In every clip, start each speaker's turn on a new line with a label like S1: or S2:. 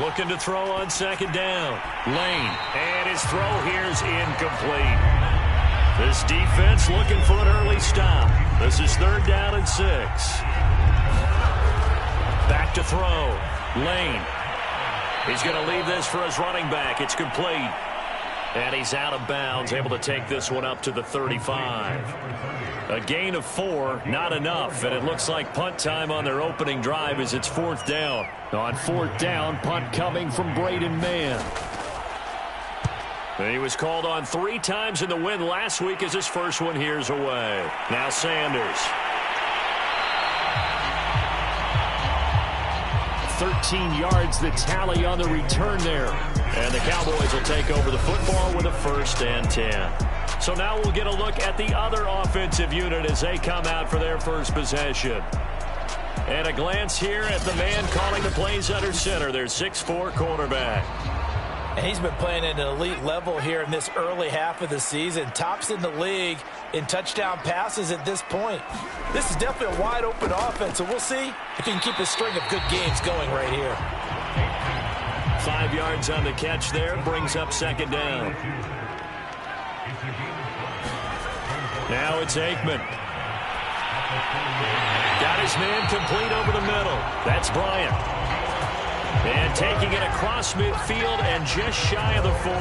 S1: Looking to throw on second down. Lane. And his throw here's incomplete. This defense looking for an early stop. This is 3rd down and 6. Back to throw. Lane. He's going to leave this for his running back. It's complete. And he's out of bounds, able to take this one up to the 35. A gain of 4, not enough. And it looks like punt time on their opening drive as it's 4th down. On 4th down, punt coming from Braden Mann. He was called on 3 times in the win last week as his first one here's away. Now Sanders. 13 yards the tally on the return there. And the Cowboys will take over the football with a 1st and 10. So now we'll get a look at the other offensive unit as they come out for their first possession. And a glance here at the man calling the plays under center, their 6'4" quarterback.
S2: And he's been playing at an elite level here in this early half of the season. Tops in the league in touchdown passes at this point. This is definitely a wide-open offense, so we'll see if he can keep his string of good games going right here.
S1: 5 yards on the catch there, brings up 2nd down. Now it's Aikman. Got his man complete over the middle. That's Bryant. And taking it across midfield and just shy of the 40.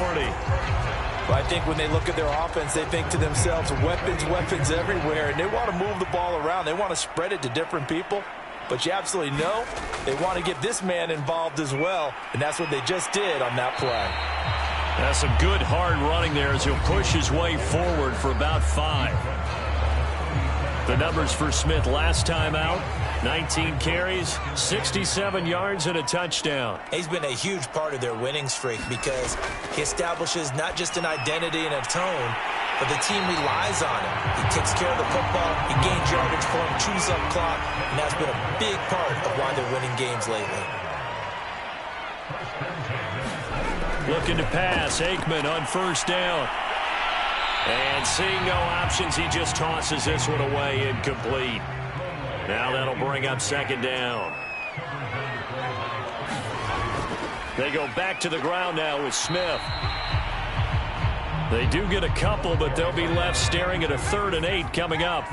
S2: Well, I think when they look at their offense, they think to themselves, weapons, weapons everywhere. And they want to move the ball around. They want to spread it to different people. But you absolutely know they want to get this man involved as well. And that's what they just did on that play.
S1: That's some good hard running there as he'll push his way forward for about 5. The numbers for Smith last time out. 19 carries, 67 yards, and a touchdown.
S2: He's been a huge part of their winning streak because he establishes not just an identity and a tone, but the team relies on him. He takes care of the football, he gains yardage for him, chews up clock, and that's been a big part of why they're winning games lately.
S1: Looking to pass, Aikman on 1st down. And seeing no options, he just tosses this one away, incomplete. Now that'll bring up 2nd down. They go back to the ground now with Smith. They do get a couple, but they'll be left staring at a 3rd and 8 coming up.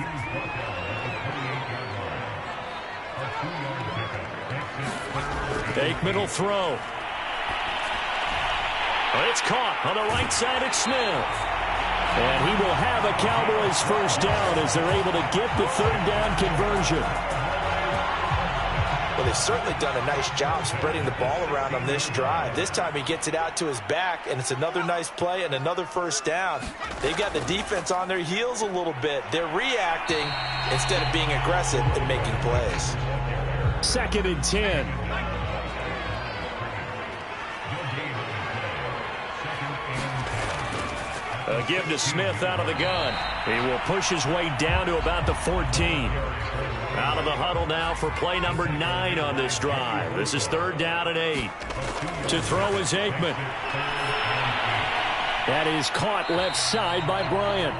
S1: Aikman will throw. It's caught on the right side. It's Smith. And he will have a Cowboys 1st down as they're able to get the 3rd down conversion.
S2: Well, they've certainly done a nice job spreading the ball around on this drive. This time he gets it out to his back, and it's another nice play and another 1st down. They've got the defense on their heels a little bit. They're reacting instead of being aggressive and making plays.
S1: 2nd and 10. A give to Smith out of the gun. He will push his way down to about the 14. Out of the huddle now for play number 9 on this drive. This is 3rd down and 8. To throw is Aikman. That is caught left side by Bryant.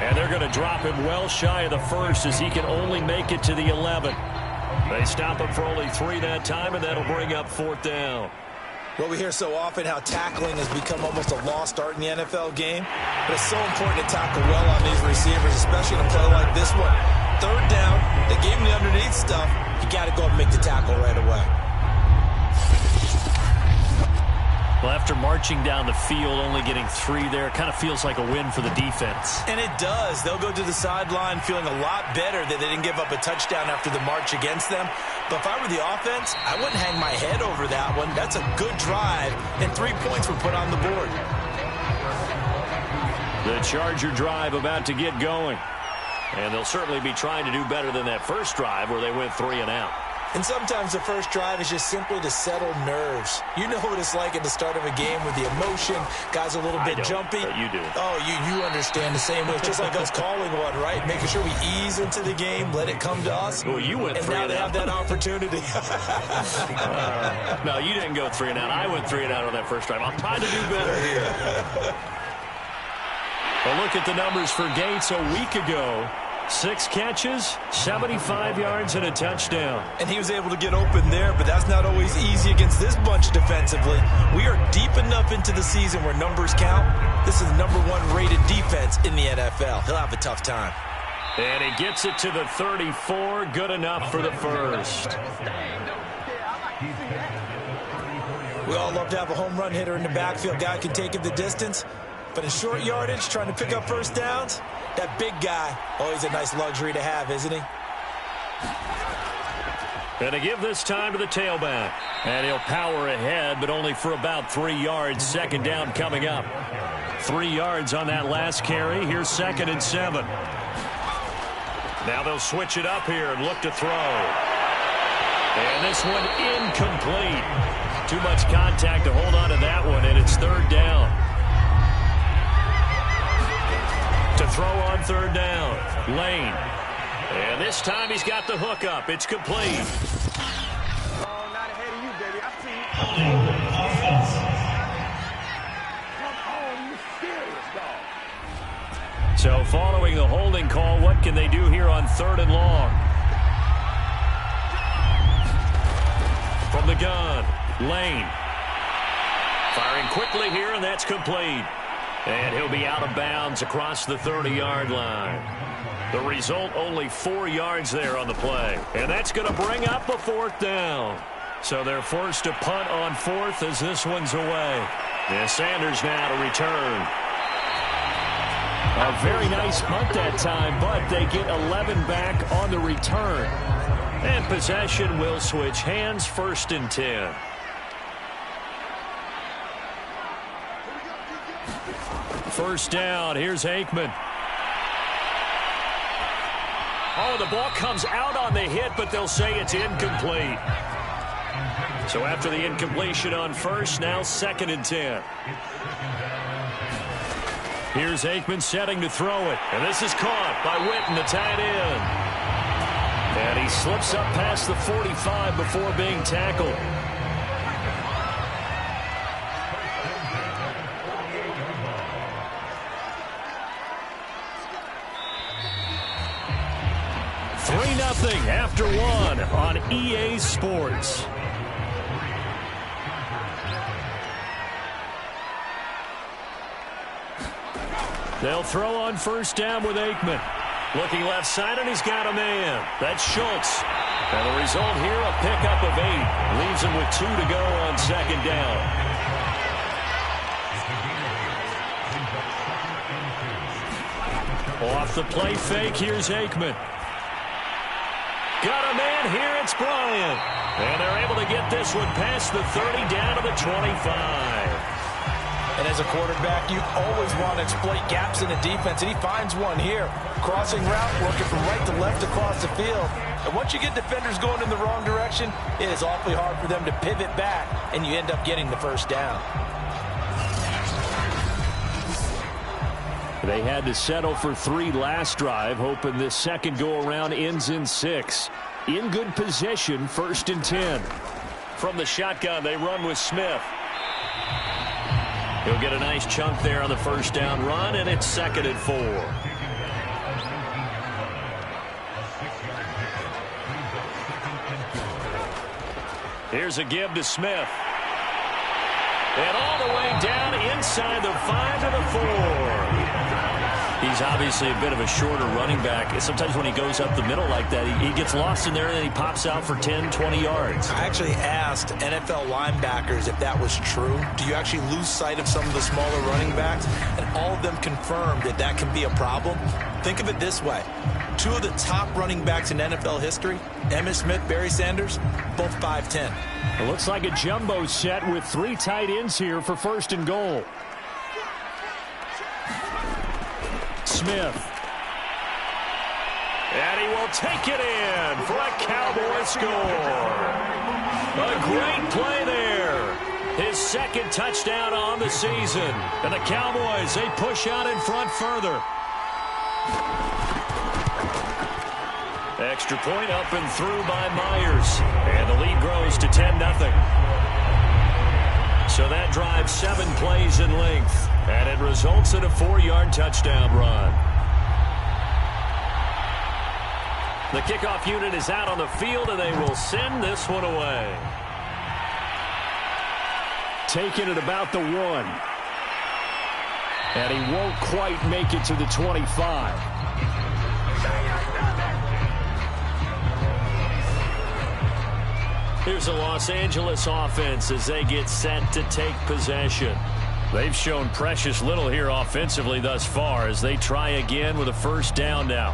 S1: And they're going to drop him well shy of the 1st as he can only make it to the 11. They stop him for only 3 that time, and that'll bring up 4th down.
S2: Well, we hear so often how tackling has become almost a lost art in the NFL game. But it's so important to tackle well on these receivers, especially in a play like this one. 3rd down, they gave him the underneath stuff. You got to go and make the tackle right away.
S1: Well, after marching down the field, only getting 3 there, it kind of feels like a win for the defense.
S2: And it does. They'll go to the sideline feeling a lot better that they didn't give up a touchdown after the march against them. But if I were the offense, I wouldn't hang my head over that one. That's a good drive, and 3 points were put on the board.
S1: The Charger drive about to get going. And they'll certainly be trying to do better than that first drive where they went 3 and out.
S2: And sometimes the first drive is just simply to settle nerves. You know what it's like at the start of a game with the emotion. Guys are a little bit jumpy.
S1: But you do.
S2: Oh, you understand the same way. It's just like us calling one, right? Making sure we ease into the game, let it come to us.
S1: Well, you went 3 and out.
S2: And now they have that opportunity.
S1: No, you didn't go 3 and out. I went 3 and out on that first drive. I'm trying to do better here. A look at the numbers for Gates a week ago. 6 catches, 75 yards, and a touchdown.
S2: And he was able to get open there, but that's not always easy against this bunch defensively. We are deep enough into the season where numbers count. This is the #1 rated defense in the NFL. He'll have a tough time.
S1: And he gets it to the 34. Good enough for the first.
S2: We all love to have a home run hitter in the backfield. Guy can take it the distance. But in short yardage, trying to pick up first downs, that big guy, always a nice luxury to have, isn't he?
S1: Going to give this time to the tailback. And he'll power ahead, but only for about 3 yards. Second down coming up. 3 yards on that last carry. Here's 2nd and 7. Now they'll switch it up here and look to throw. And this one incomplete. Too much contact to hold on to that one, and it's 3rd down. To throw on 3rd down, Lane. And this time he's got the hook up. It's complete.
S3: Oh, not ahead of you, baby. I see you. Come on, you serious, dog.
S1: So following the holding call, what can they do here on 3rd and long? From the gun, Lane. Firing quickly here, and that's complete. And he'll be out of bounds across the 30-yard line. The result, only 4 yards there on the play. And that's going to bring up a 4th down. So they're forced to punt on 4th as this one's away. And Sanders now to return. A very nice punt that time, but they get 11 back on the return. And possession will switch hands, 1st and 10. First down, here's Aikman. Oh, the ball comes out on the hit, but they'll say it's incomplete. So after the incompletion on 1st, now 2nd and 10. Here's Aikman setting to throw it. And this is caught by Witten, the tight end. And he slips up past the 45 before being tackled. After 1 on EA Sports. They'll throw on 1st down with Aikman. Looking left side, and he's got a man. That's Schultz. And the result here, a pickup of 8. Leaves him with 2 to go on 2nd down. Off the play fake, here's Aikman. Got a man here, it's Bryant. And they're able to get this one past the 30 down to the 25.
S2: And as a quarterback, you always want to exploit gaps in the defense, and he finds one here. Crossing route, working from right to left across the field. And once you get defenders going in the wrong direction, it is awfully hard for them to pivot back, and you end up getting the first down.
S1: They had to settle for 3 last drive, hoping this second go-around ends in 6. In good position, 1st and 10. From the shotgun, they run with Smith. He'll get a nice chunk there on the 1st down run, and it's 2nd and 4. Here's a give to Smith. And all the way down inside the 5 to the 4. He's obviously a bit of a shorter running back. Sometimes when he goes up the middle like that, he gets lost in there, and then he pops out for 10, 20 yards.
S2: I actually asked NFL linebackers if that was true. Do you actually lose sight of some of the smaller running backs? And all of them confirmed that that can be a problem. Think of it this way. 2 of the top running backs in NFL history, Emmitt Smith, Barry Sanders, both 5'10".
S1: It looks like a jumbo set with 3 tight ends here for 1st and goal. Smith. And he will take it in for a Cowboy score. A great play there. His 2nd touchdown on the season. And the Cowboys, they push out in front further. Extra point up and through by Myers. And the lead grows to 10-0. So that drives 7 plays in length. And it results in a 4-yard touchdown run. The kickoff unit is out on the field, and they will send this one away. Taking it about the 1. And he won't quite make it to the 25. Here's the Los Angeles offense as they get set to take possession. They've shown precious little here offensively thus far as they try again with a first down now.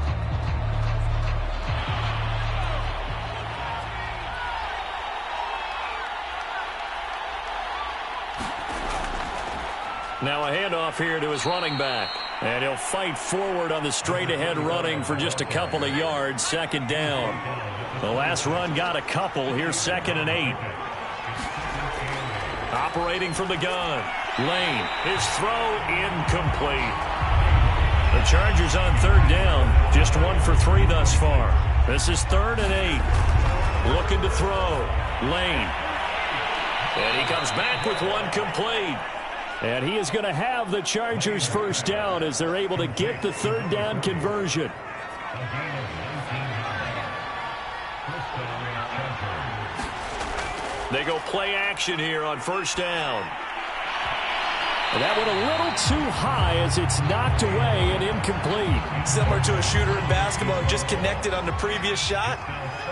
S1: Now a handoff here to his running back. And he'll fight forward on the straight-ahead running for just a couple of yards. Second down. The last run got a couple. Here's 2nd and 8. Operating from the gun. Lane. His throw incomplete. The Chargers on 3rd down. Just 1 for 3 thus far. This is 3rd and 8. Looking to throw. Lane. And he comes back with one complete. And he is going to have the Chargers first down as they're able to get the 3rd down conversion. They go play action here on first down. And that one a little too high as it's knocked away and incomplete.
S2: Similar to a shooter in basketball who just connected on the previous shot.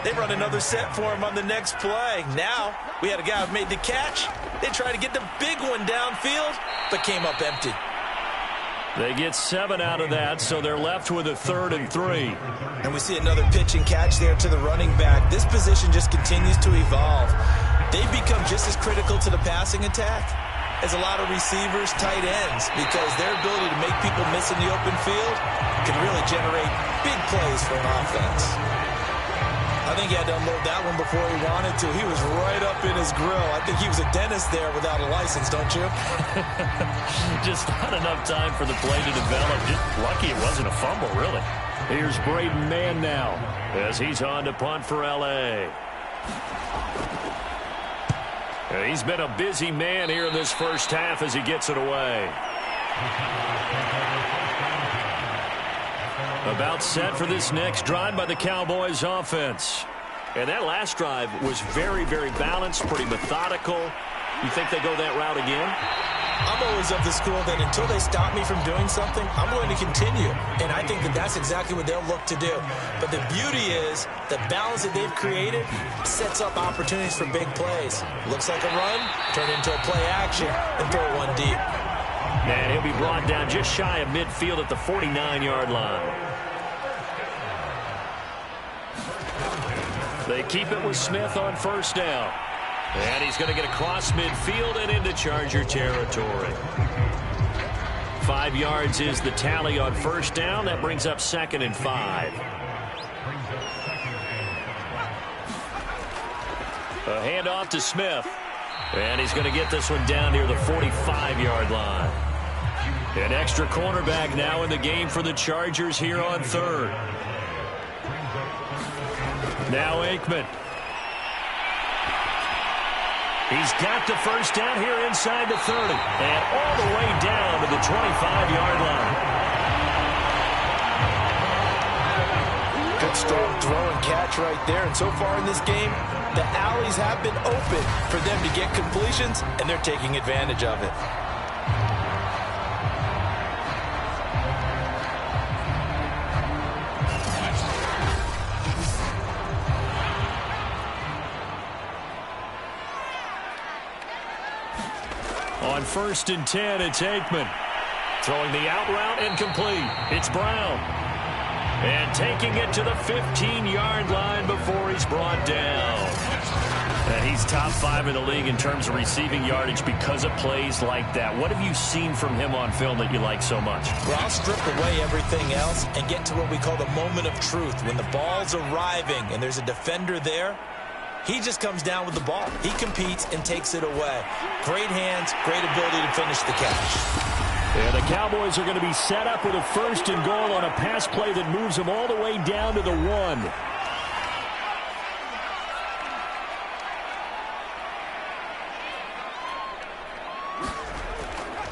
S2: They run another set for him on the next play. Now, we had a guy who made the catch. They tried to get the big one downfield, but came up empty.
S1: They get 7 out of that, so they're left with a 3rd and 3.
S2: And we see another pitch and catch there to the running back. This position just continues to evolve. They've become just as critical to the passing attack as a lot of receivers, tight ends, because their ability to make people miss in the open field can really generate big plays for an offense. I think he had to unload that one before he wanted to. He was right up in his grill. I think he was a dentist there without a license, don't you?
S1: Just not enough time for the play to develop. Just lucky it wasn't a fumble, really. Here's Braden Mann now as he's on to punt for L.A. He's been a busy man here in this first half as he gets it away. About set for this next drive by the Cowboys offense. And that last drive was very, very balanced, pretty methodical. You think they go that route again?
S2: I'm always of the school that until they stop me from doing something, I'm going to continue. And I think that that's exactly what they'll look to do. But the beauty is the balance that they've created sets up opportunities for big plays. Looks like a run, turn into a play action, and throw one deep.
S1: And he'll be brought down just shy of midfield at the 49-yard line. They keep it with Smith on first down. And he's going to get across midfield and into Charger territory. 5 yards is the tally on first down. That brings up 2nd and 5. A handoff to Smith. And he's going to get this one down near the 45-yard line. An extra cornerback now in the game for the Chargers here on 3rd. Now Aikman. He's got the first down here inside the 30. And all the way down to the 25-yard line.
S2: Good strong throw and catch right there. And so far in this game, the alleys have been open for them to get completions, and they're taking advantage of it.
S1: On 1st and 10, it's Aikman. Throwing the out route incomplete. It's Brown. And taking it to the 15-yard line before he's brought down. And he's top 5 in the league in terms of receiving yardage because of plays like that. What have you seen from him on film that you like so much?
S2: Well, I'll strip away everything else and get to what we call the moment of truth. When the ball's arriving and there's a defender there, he just comes down with the ball. He competes and takes it away. Great hands, great ability to finish the catch.
S1: And the Cowboys are going to be set up with a 1st and goal on a pass play that moves them all the way down to the 1.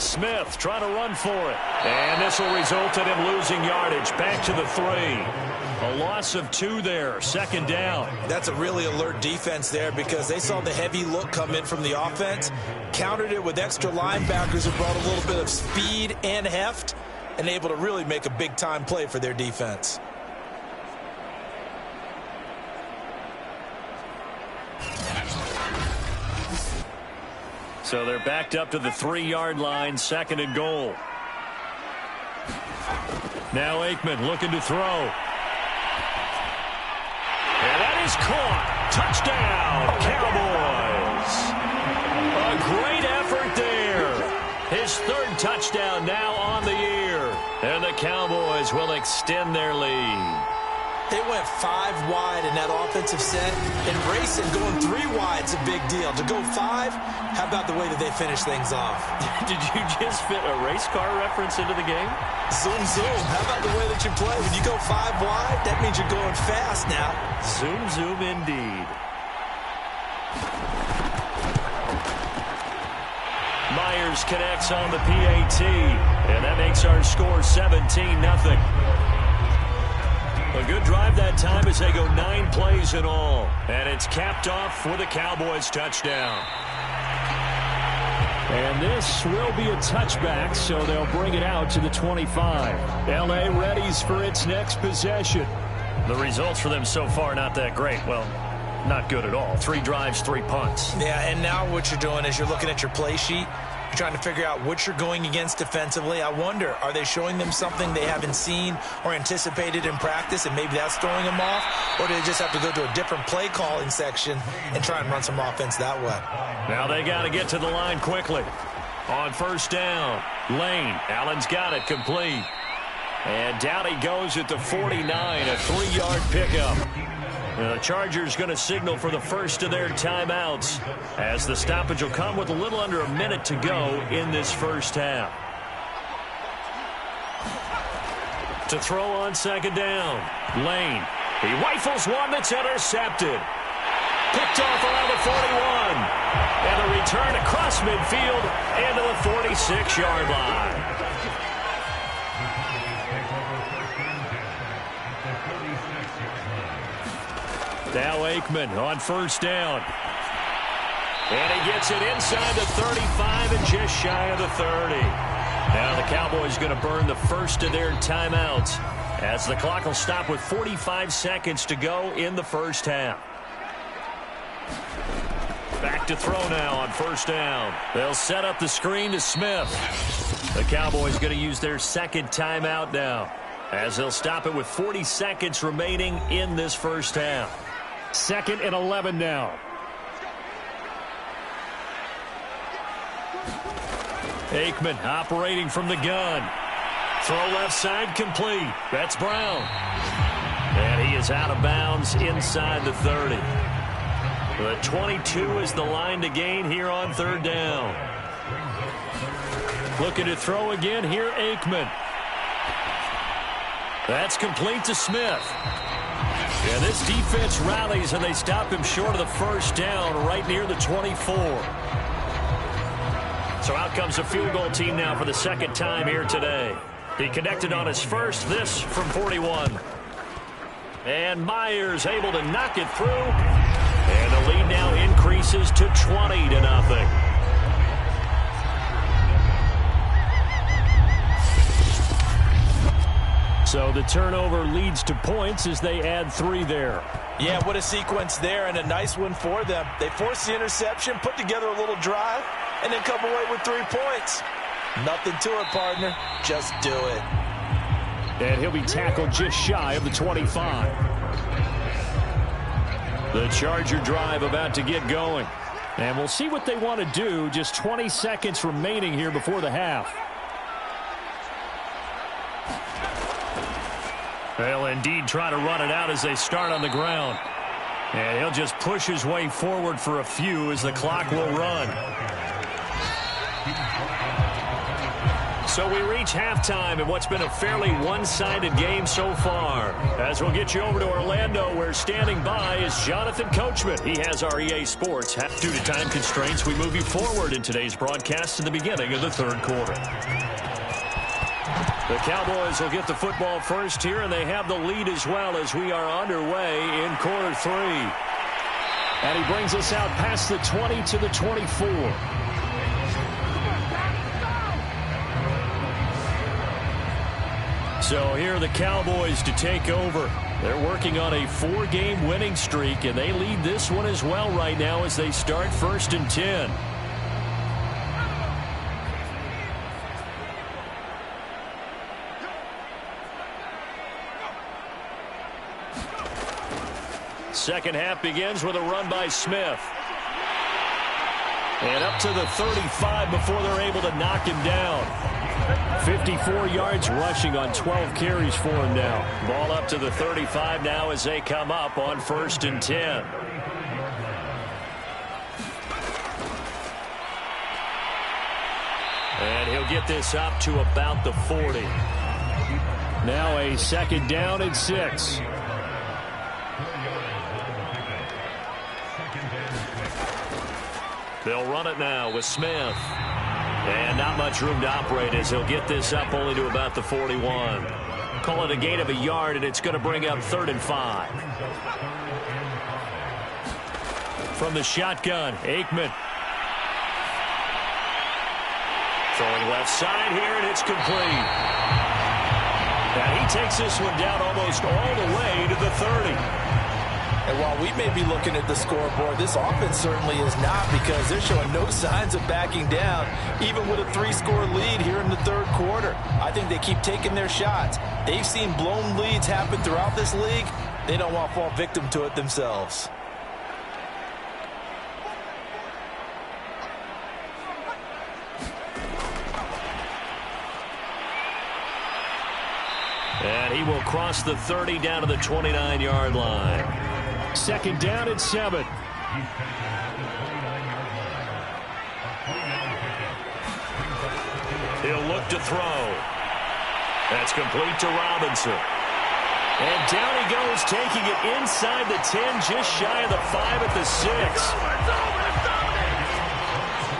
S1: Smith trying to run for it. And this will result in him losing yardage. Back to the 3. A loss of 2 there. Second down.
S2: That's a really alert defense there because they saw the heavy look come in from the offense, countered it with extra linebackers who brought a little bit of speed and heft, and able to really make a big-time play for their defense.
S1: So they're backed up to the 3-yard line, 2nd and goal. Now Aikman looking to throw. And that is caught. Touchdown, Cowboys. A great effort there. His 3rd touchdown now on the year. And the Cowboys will extend their lead.
S2: They went 5 wide in that offensive set, and racing going 3 wide is a big deal. To go 5, how about the way that they finish things off?
S1: Did you just fit a race car reference into the game?
S2: Zoom, zoom. How about the way that you play? When you go 5 wide, that means you're going fast now.
S1: Zoom, zoom indeed. Myers connects on the PAT, and that makes our score 17-0. A good drive that time as they go 9 plays in all. And it's capped off with a Cowboys touchdown. And this will be a touchback, so they'll bring it out to the 25. L.A. readies for its next possession. The results for them so far not that great. Well, not good at all. 3 drives, 3 punts.
S2: Yeah, and now what you're doing is you're looking at your play sheet. You're trying to figure out what you're going against defensively. I wonder, are they showing them something they haven't seen or anticipated in practice, and maybe that's throwing them off? Or do they just have to go to a different play calling section and try and run some offense that way?
S1: Now they got to get to the line quickly. On 1st down, Lane. Allen's got it complete. And down he goes at the 49, a 3-yard pickup. The Chargers going to signal for the first of their timeouts as the stoppage will come with a little under a minute to go in this first half. To throw on 2nd down, Lane. He rifles one that's intercepted. Picked off around the 41. And a return across midfield into the 46-yard line. Now Aikman on 1st down. And he gets it inside the 35 and just shy of the 30. Now the Cowboys going to burn the first of their timeouts as the clock will stop with 45 seconds to go in the first half. Back to throw now on 1st down. They'll set up the screen to Smith. The Cowboys going to use their 2nd timeout now as they'll stop it with 40 seconds remaining in this first half. 2nd and 11 now. Aikman operating from the gun. Throw left side complete. That's Brown. And he is out of bounds inside the 30. The 22 is the line to gain here on 3rd down. Looking to throw again here, Aikman. That's complete to Smith. And this defense rallies, and they stop him short of the 1st down right near the 24. So out comes the field goal team now for the 2nd time here today. He connected on his first, this from 41. And Myers able to knock it through. And the lead now increases to 20-0. So the turnover leads to points as they add 3 there.
S2: Yeah, what a sequence there, and a nice one for them. They forced the interception, put together a little drive, and then come away with 3 points. Nothing to it, partner. Just do it.
S1: And he'll be tackled just shy of the 25. The Charger drive about to get going. And we'll see what they want to do. Just 20 seconds remaining here before the half. They'll indeed try to run it out as they start on the ground. And he'll just push his way forward for a few as the clock will run. So So we reach halftime in what's been a fairly one-sided game so far. As we'll get you over to Orlando, where standing by is Jonathan Coachman. He has our EA Sports. Due to time constraints, we move you forward in today's broadcast to the beginning of the third quarter. The Cowboys will get the football first here, and they have the lead as well as we are underway in quarter three. And he brings us out past the 20 to the 24. So here are the Cowboys to take over. They're working on a 4-game winning streak, and they lead this one as well right now as they start 1st and 10. Second half begins with a run by Smith. And up to the 35 before they're able to knock him down. 54 yards rushing on 12 carries for him now. Ball up to the 35 now as they come up on 1st and 10. And he'll get this up to about the 40. Now a 2nd down and 6. They'll run it now with Smith. And not much room to operate as he'll get this up only to about the 41. Call it a gain of a yard, and it's going to bring up 3rd and 5. From the shotgun, Aikman. Throwing left side here, and it's complete. And he takes this one down almost all the way to the 30.
S2: And while we may be looking at the scoreboard, this offense certainly is not, because they're showing no signs of backing down, even with a 3-score lead here in the third quarter. I think they keep taking their shots. They've seen blown leads happen throughout this league. They don't want to fall victim to it themselves.
S1: And he will cross the 30 down to the 29-yard line. 2nd down and 7. He'll look to throw. That's complete to Robinson. And down he goes, taking it inside the 10, just shy of the 5 at the 6.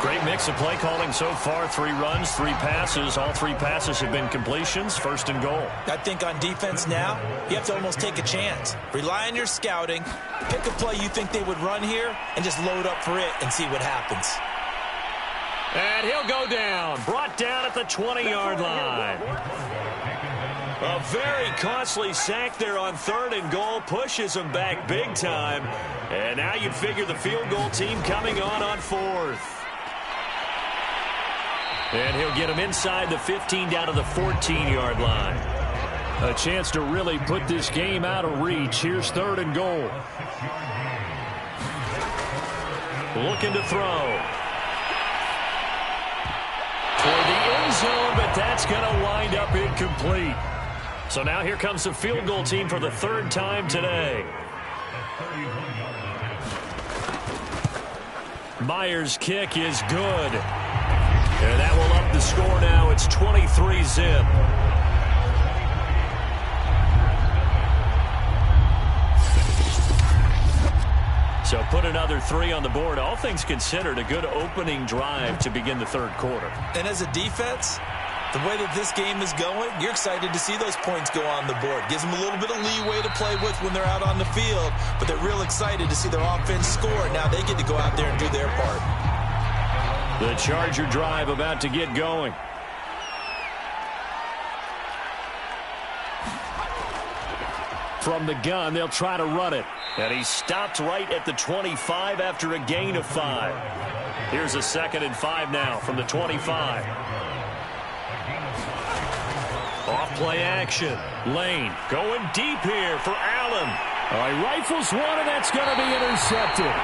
S1: Great mix of play calling so far. 3 runs, 3 passes. All 3 passes have been completions. 1st and goal.
S2: I think on defense now, you have to almost take a chance. Rely on your scouting. Pick a play you think they would run here and just load up for it and see what happens.
S1: And he'll go down. Brought down at the 20-yard line. A very costly sack there on 3rd and goal. Pushes him back big time. And now you'd figure the field goal team coming on 4th. And he'll get him inside the 15 down to the 14-yard line. A chance to really put this game out of reach. Here's 3rd and goal. Looking to throw. Toward the end zone, but that's going to wind up incomplete. So now here comes the field goal team for the 3rd time today. Myers' kick is good. And that will up the score now. It's 23-zip. So put another 3 on the board. All things considered, a good opening drive to begin the third quarter.
S2: And as a defense, the way that this game is going, you're excited to see those points go on the board. Gives them a little bit of leeway to play with when they're out on the field, but they're real excited to see their offense score. Now they get to go out there and do their part.
S1: The Charger drive about to get going. From the gun, they'll try to run it. And he stopped right at the 25 after a gain of 5. Here's a 2nd and 5 now from the 25. Off play action. Lane going deep here for Allen. All right, rifles one, and that's going to be intercepted.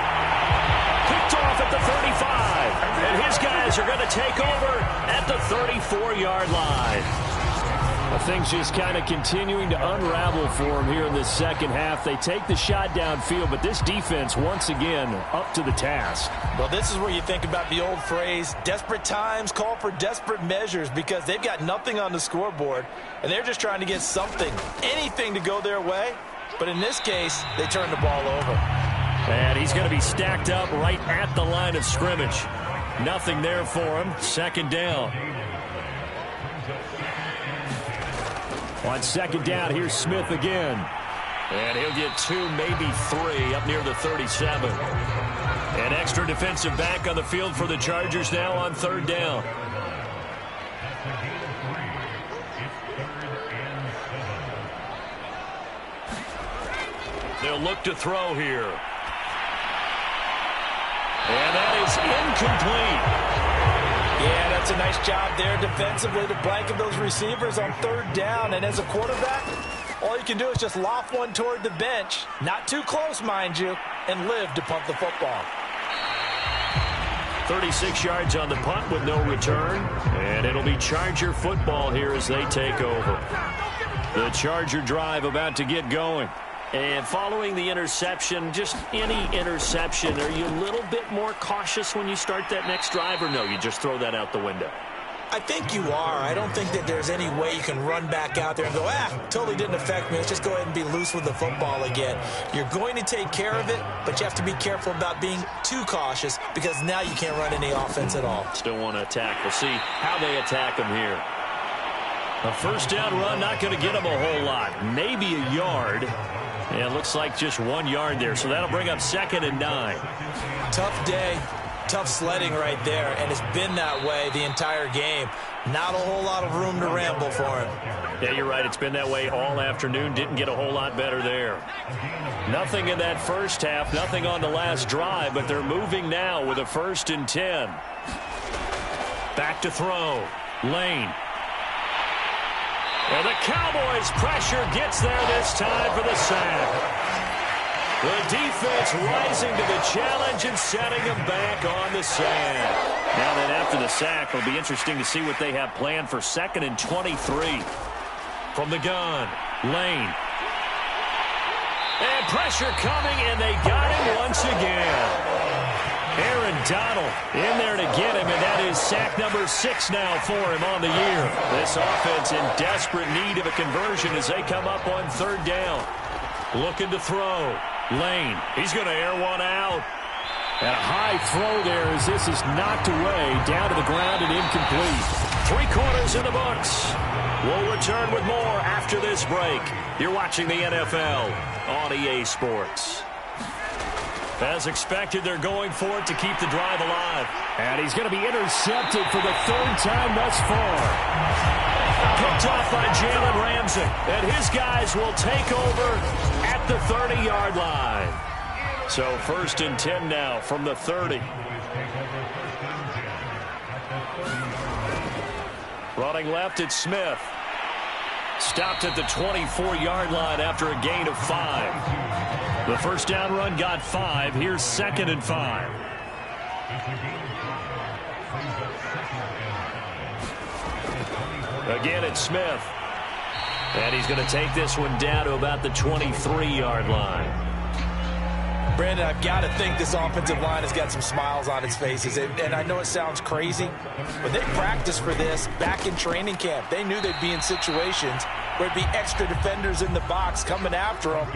S1: Picked off at the 35. And his guys are going to take over at the 34-yard line. Things just kind of continuing to unravel for them here in this second half. They take the shot downfield, but this defense, once again, up to the task.
S2: Well, this is where you think about the old phrase, desperate times call for desperate measures, because they've got nothing on the scoreboard, and they're just trying to get something, anything to go their way. But in this case, they turn the ball over.
S1: And he's going to be stacked up right at the line of scrimmage. Nothing there for him. Second down. On second down, here's Smith again. And he'll get 2, maybe 3, up near the 37. An extra defensive back on the field for the Chargers now on third down. They'll look to throw here. And that is incomplete.
S2: Yeah, that's a nice job there defensively to blanket those receivers on third down. And as a quarterback, all you can do is just loft one toward the bench, not too close, mind you, and live to punt the football.
S1: 36 yards on the punt with no return. And it'll be Charger football here as they take over. The Charger drive about to get going. And following the interception, just any interception, are you a little bit more cautious when you start that next drive, or no, you just throw that out the window?
S2: I think you are. I don't think that there's any way you can run back out there and go, totally didn't affect me. Let's just go ahead and be loose with the football again. You're going to take care of it, but you have to be careful about being too cautious, because now you can't run any offense at all.
S1: Still want to attack. We'll see how they attack them here. A first down run, not going to get them a whole lot. Maybe a yard. Yeah, it looks like just 1 yard there, so that'll bring up 2nd and 9.
S2: Tough day, tough sledding right there, and it's been that way the entire game. Not a whole lot of room to ramble for him.
S1: Yeah, you're right. It's been that way all afternoon. Didn't get a whole lot better there. Nothing in that first half, nothing on the last drive, but they're moving now with a 1st and 10. Back to throw. Lane. And the Cowboys' pressure gets there this time for the sack. The defense rising to the challenge and setting them back on the sack. Now then, after the sack, it'll be interesting to see what they have planned for 2nd and 23. From the gun, Lane. And pressure coming, and they got him once again. Aaron Donald in there to get him, and that is sack number 6 now for him on the year. This offense in desperate need of a conversion as they come up on third down. Looking to throw. Lane, he's going to air one out. And a high throw there as this is knocked away, down to the ground and incomplete. 3 quarters in the books. We'll return with more after this break. You're watching the NFL on EA Sports. As expected, they're going for it to keep the drive alive. And he's going to be intercepted for the 3rd time thus far. Picked off by Jalen Ramsey. And his guys will take over at the 30-yard line. So 1st and 10 now from the 30. Running left, it's Smith. Stopped at the 24-yard line after a gain of 5. The first down run got 5. Here's 2nd and 5. Again, it's Smith. And he's going to take this one down to about the 23-yard line.
S2: Brandon, I've got to think this offensive line has got some smiles on its faces. And I know it sounds crazy, but they practiced for this back in training camp. They knew they'd be in situations where it'd be extra defenders in the box coming after them,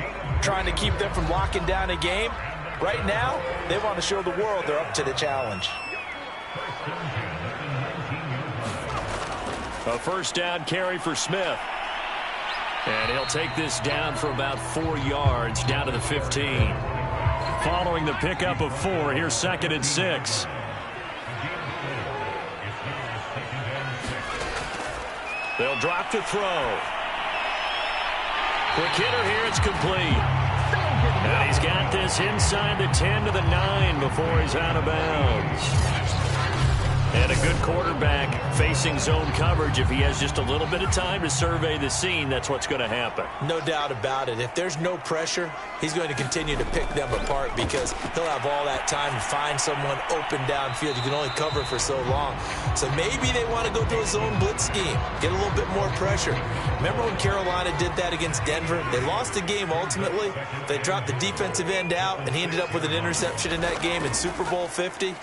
S2: trying to keep them from locking down a game. Right now, they want to show the world they're up to the challenge.
S1: A first down carry for Smith. And he'll take this down for about 4 yards, down to the 15. Following the pickup of 4, here's 2nd and 6. They'll drop to throw. Quick hitter here, it's complete. And he's got this inside the 10 to the 9 before he's out of bounds. And a good quarterback facing zone coverage, if he has just a little bit of time to survey the scene, that's what's going to happen.
S2: No doubt about it. If there's no pressure, he's going to continue to pick them apart because he'll have all that time to find someone open downfield. You can only cover for so long. So maybe they want to go to a zone blitz scheme, get a little bit more pressure. Remember when Carolina did that against Denver? They lost the game ultimately. They dropped the defensive end out, and he ended up with an interception in that game in Super Bowl 50.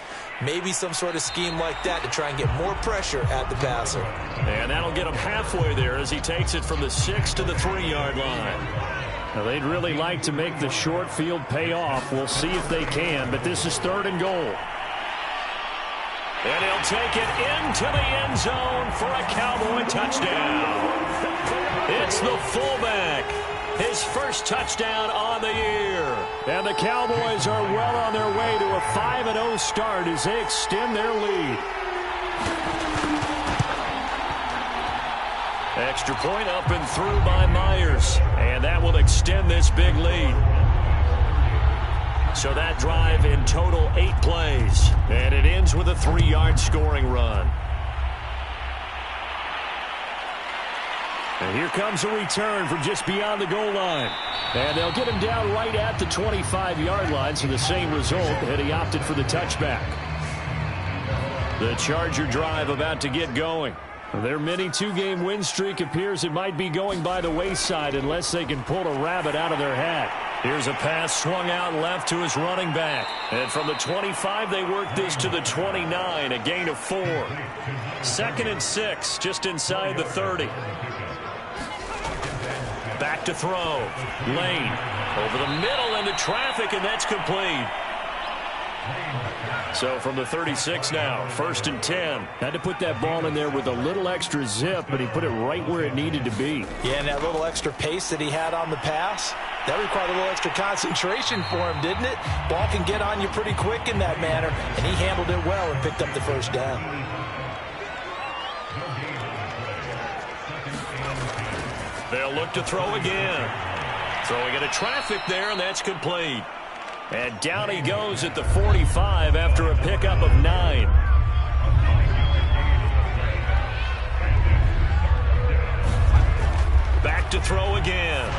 S2: Maybe some sort of scheme like that to try and get more pressure at the passer.
S1: And that'll get him halfway there as he takes it from the 6 to the 3-yard line. Now, they'd really like to make the short field pay off. We'll see if they can, but this is 3rd and goal. And he'll take it into the end zone for a Cowboy touchdown. It's the fullback. His first touchdown on the year. And the Cowboys are well on their way to a 5-0 start as they extend their lead. Extra point up and through by Myers. And that will extend this big lead. So that drive in total 8 plays. And it ends with a 3-yard scoring run. And here comes a return from just beyond the goal line. And they'll get him down right at the 25-yard line, so the same result, and he opted for the touchback. The Charger drive about to get going. Their mini 2-game win streak appears it might be going by the wayside unless they can pull a rabbit out of their hat. Here's a pass swung out left to his running back. And from the 25, they work this to the 29, a gain of 4. 2nd and 6, just inside the 30. Back to throw. Lane over the middle into traffic, and that's complete. So from the 36 now, 1st and 10. Had to put that ball in there with a little extra zip, but he put it right where it needed to be.
S2: Yeah, and that little extra pace that he had on the pass, that required a little extra concentration for him, didn't it? Ball can get on you pretty quick in that manner, and he handled it well and picked up the first down.
S1: They'll look to throw again. Throwing into traffic there, and that's complete. And down he goes at the 45 after a pickup of 9. Back to throw again.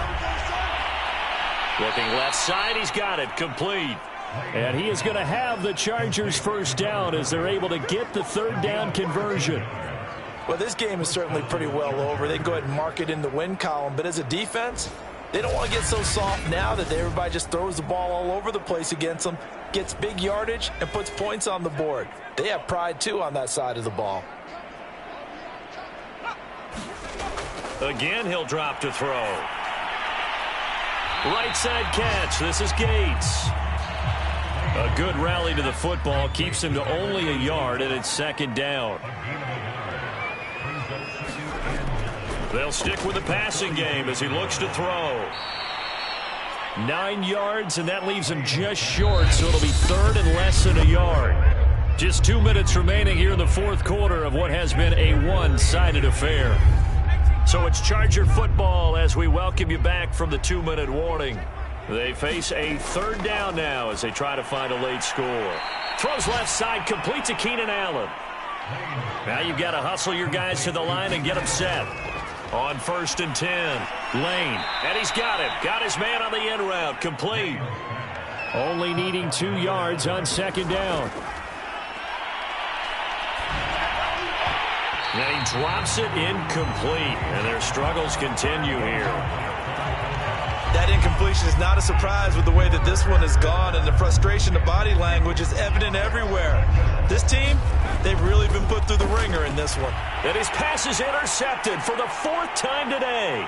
S1: Looking left side, he's got it, complete. And he is going to have the Chargers first down as they're able to get the 3rd down conversion.
S2: Well, this game is certainly pretty well over. They can go ahead and mark it in the win column. But as a defense, they don't want to get so soft now that everybody just throws the ball all over the place against them, gets big yardage, and puts points on the board. They have pride, too, on that side of the ball.
S1: Again, he'll drop to throw. Right side catch. This is Gates. A good rally to the football keeps him to only a yard, and it's 2nd down. They'll stick with the passing game as he looks to throw. 9 yards, and that leaves him just short, so it'll be 3rd and less than a yard. Just 2 minutes remaining here in the 4th quarter of what has been a one-sided affair. So it's Charger football as we welcome you back from the 2-minute warning. They face a 3rd down now as they try to find a late score. Throws left side, complete to Keenan Allen. Now you've got to hustle your guys to the line and get them set. On 1st and 10, Lane, and he's got it. Got his man on the end route, complete. Only needing 2 yards on 2nd down. And he drops it incomplete, and their struggles continue here.
S2: That incompletion is not a surprise with the way that this one has gone, and the frustration, the body language is evident everywhere. This team, they've really been put through the ringer in this one.
S1: And his pass is intercepted for the 4th time today.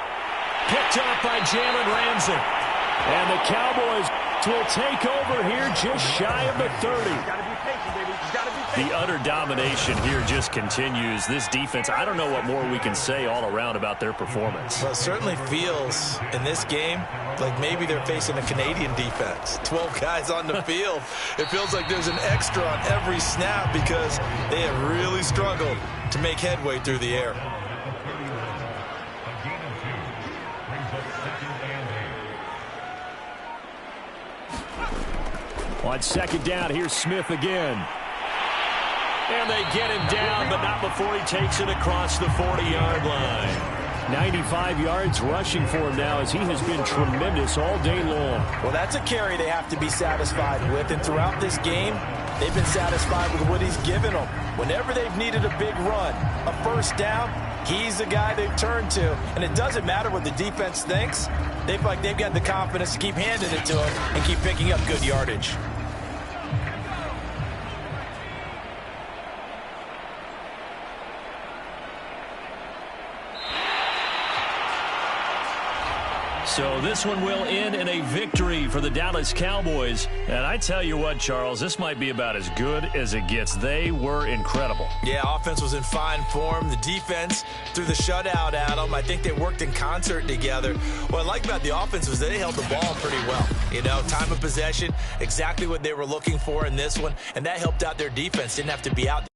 S1: Picked up by Jalen Ramsey. And the Cowboys will take over here just shy of the 30. The utter domination here just continues. This defense, I don't know what more we can say all around about their performance.
S2: Well, it certainly feels in this game like maybe they're facing a Canadian defense. 12 guys on the field. It feels like there's an extra on every snap because they have really struggled to make headway through the air.
S1: On 2nd down, here's Smith again. And they get him down, but not before he takes it across the 40-yard line. 95 yards rushing for him now as he has been tremendous all day long.
S2: Well, that's a carry they have to be satisfied with. And throughout this game, they've been satisfied with what he's given them. Whenever they've needed a big run, a first down, he's the guy they've turned to. And it doesn't matter what the defense thinks. They feel like they've got the confidence to keep handing it to him and keep picking up good yardage.
S1: So this one will end in a victory for the Dallas Cowboys. And I tell you what, Charles, this might be about as good as it gets. They were incredible.
S2: Yeah, offense was in fine form. The defense threw the shutout at them. I think they worked in concert together. What I like about the offense was they held the ball pretty well. You know, time of possession, exactly what they were looking for in this one. And that helped out their defense. Didn't have to be out there